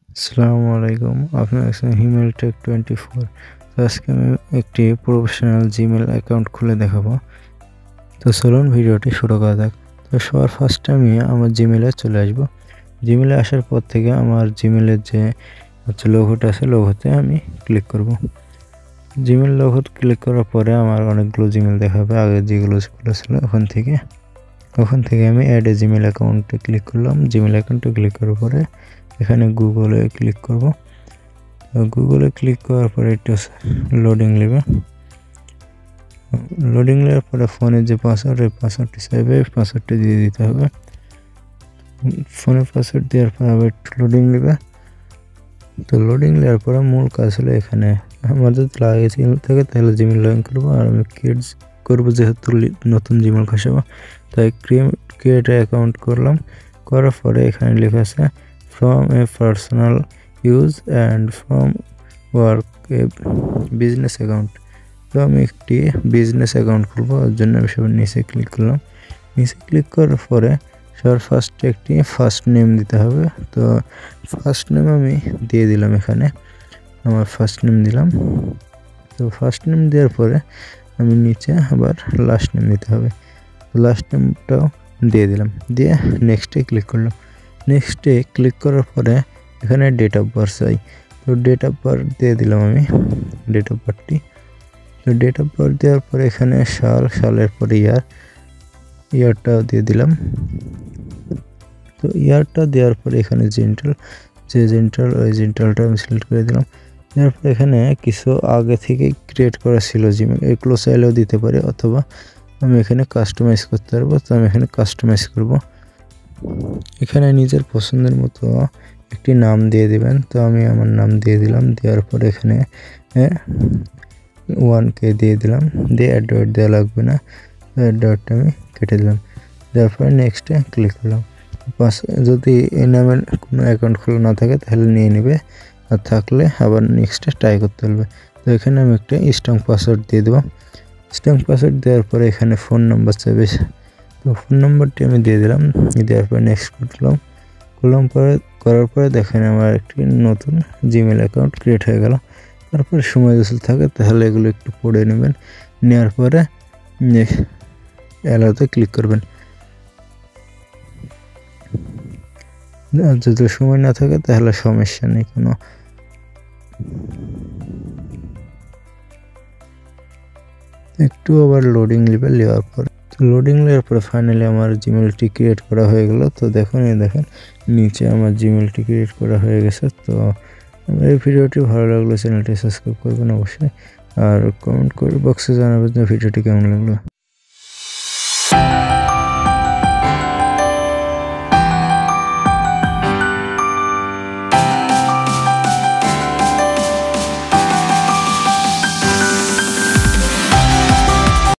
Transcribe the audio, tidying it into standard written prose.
আসসালামু আলাইকুম। আপনার কাছে হিমেল টেক 24। তো আজকে আমি একটি প্রফেশনাল জিমেল অ্যাকাউন্ট খুলে দেখাবো। তো চলুন ভিডিওটি শুরু করা যাক। তো সবার ফার্স্টে আমি আমার জিমেলে চলে আসব। জিমেলে আসার পর থেকে আমার জিমেলের যে লোগোটা আছে, লোগোতে আমি ক্লিক করব। জিমেল লোগো ক্লিক করার পরে আমার অনেকগুলো জিমেল দেখাবে, আগে যেগুলো ছিল ওখান থেকে আমি অ্যাড এ জিমেল অ্যাকাউন্টে ক্লিক করলাম। জিমেল অ্যাকাউন্টে ক্লিক করার পরে এখানে গুগলে ক্লিক করব। গুগলে ক্লিক করার পরে একটু লোডিং নেবে। লোডিং নেওয়ার পরে ফোনের যে পাসওয়ার্ড, এই পাসওয়ার্ডটি চাইবে, পাসওয়ার্ডটি দিয়ে দিতে হবে। ফোনের পাসওয়ার্ড দেওয়ার পর আবার একটু লোডিং নেবে। তো লোডিং নেওয়ার পরে মূল কাজ হলো এখানে আমাদের লাগে জিমেল থাকে তাহলে জিমেল লগ ইন করবো, আর আমি ক্রিয়েট করবো যেহেতু নতুন জিমেল খসাবো, তাই ক্রিয়েট অ্যাকাউন্ট করলাম। করার পরে এখানে লেখা আছে from a personal use and from work A business account. তো আমি একটি বিজনেস অ্যাকাউন্ট খুলবো, ওর জন্য আমি সবার নিচে ক্লিক করলাম। নিচে ক্লিক করার পরে সবার ফার্স্টে একটি ফার্স্ট নেম দিতে হবে। তো ফার্স্ট নেম আমি দিয়ে দিলাম, এখানে আমার ফার্স্ট নেম দিলাম। তো ফার্স্ট নেম দেওয়ার পরে আমি নিচে আবার লাস্ট নেম দিতে হবে। তো লাস্ট নেমটাও দিয়ে দিলাম, দিয়ে নেক্সটে ক্লিক করলাম। নেক্সটে ক্লিক করার পরে এখানে ডেট অফ বার্থ চাই। তো ডেট অফ বার্থ দিয়ে দিলাম আমি, ডেট অফ বার্থটি। তো ডেট অফ বার্থ দেওয়ার পরে এখানে সালের পরে ইয়ারটাও দিয়ে দিলাম। তো ইয়ারটা দেওয়ার পরে এখানে ওই জেন্টালটা আমি সিলেক্ট করে দিলাম। এরপর এখানে কিছু আগে থেকে ক্রিয়েট করা ছিল জিমেল, এগুলো চাইলেও দিতে পারি, অথবা আমি এখানে কাস্টমাইজ করতে পারবো। তো আমি এখানে কাস্টমাইজ করব। এখানে নিজের পছন্দের মতো একটি নাম দিয়ে দিবেন। তো আমি আমার নাম দিয়ে দিলাম, দেওয়ার পরে এখানে 1K দিয়ে দিলাম, দিয়ে অ্যাড্রয়েড দেওয়া লাগবে না, অ্যাড্রয়েডটা আমি কেটে দিলাম। দেওয়ার পরে নেক্সটে ক্লিক করলাম। যদি এই নামের কোনো অ্যাকাউন্ট খোলা না থাকে তাহলে নিয়ে নেবে, আর থাকলে আবার নেক্সটে ট্রাই করতে হবে। তো এখানে আমি একটা স্ট্রং পাসওয়ার্ড দিয়ে দেবো। স্ট্রং পাসওয়ার্ড দেওয়ার পরে এখানে ফোন নাম্বার চাইবে, তো ফোন নাম্বারটি আমি দিয়ে দিলাম। দেওয়ার পরে নেক্সট করার পরে দেখেন আমার একটি নতুন জিমেল অ্যাকাউন্ট ক্রিয়েট হয়ে গেল। তারপরে সময় যদি থাকে তাহলে এগুলো একটু পড়ে নেবেন, নেওয়ার পরে অ্যালাউতে ক্লিক করবেন। যদি সময় না থাকে তাহলে সমস্যা নেই কোনো। একটু আবার লোডিং নেওয়ার পর ফাইনালি আমার জিমেলটি ক্রিয়েট করা হয়ে গেল। তো দেখেন নিচে আমার জিমেলটি ক্রিয়েট করা হয়ে গেছে। তো এই ভিডিওটি ভালো লাগলে চ্যানেলটি সাবস্ক্রাইব করবেন অবশ্যই, আর কমেন্ট করে বক্সে জানাবেন যে ভিডিওটি কেমন লাগলো।